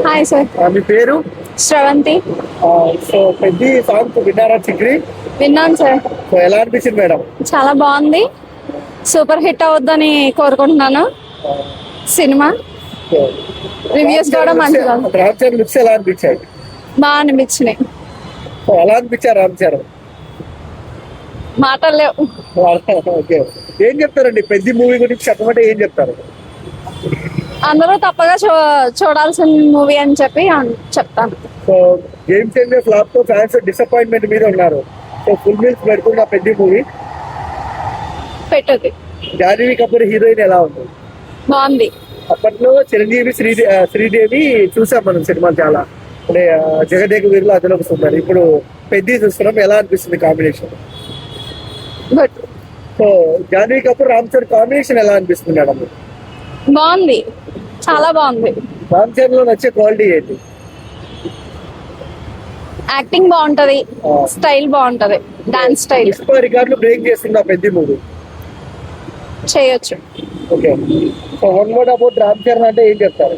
Hi sir. మీ పేరు? Sravanthi. So పెద్ద song విన్నారా చిక్రి? విన్నాను సార్. సో ఎలా అనిపించింది మేడం? చాలా బాగుంది. సూపర్ హిట్ అవద్దని కోరుకుంటున్నాను. సినిమా రివ్యూస్ కూడా మంచిగా రామ్ చరణ్ లుక్స్ ఎలా అనిపించాయి? బాగా అనిపించినాయి. సో ఎలా అనిపించారు రామ్ చరణ్? మాటలు లేవు. ఓకే, ఏం చెప్తారండి పెద్ద మూవీ గురించి చెప్పమంటే ఏం చెప్తారు? అందరూ తప్పగా చూడాల్సిన మూవీ అని చెప్పి చెప్తాను. సో గేమ్ చేంజర్ ఫ్లాప్ తో ఫ్యాన్స్ డిసప్పాయింట్మెంట్ మీద ఉన్నారు. సో ఫుల్ మీల్స్ పెడుతున్న పెద్ద మూవీ పెట్టదు. జాహ్నవి కపూర్ హీరోయిన్ ఎలా ఉంది? బాగుంది. అప్పట్లో చిరంజీవి శ్రీదేవి చూసాం మనం సినిమాలు చాలా, అంటే జగదేక వీరులు అదనపు వస్తున్నారు. ఇప్పుడు పెద్ద చూస్తున్నాం, ఎలా అనిపిస్తుంది combination? Good. So Jahnavi Kapoor Ram Charan combination ఎలా అనిపిస్తుంది మేడం? బాగుంది, చాలా బాగుంది. రామ్ చరణ్ లో నచ్చే క్వాలిటీ ఏంటి? యాక్టింగ్ బాగుంటది, స్టైల్ బాగుంటది, డాన్స్ స్టైల్. పుష్ప రికార్డులు బ్రేక్ చేస్తుంది ఆ పెద్ద మూవీ. చేయొచ్చు. Okay, so one word about Ram Charan అంటే ఏం చెప్తారు?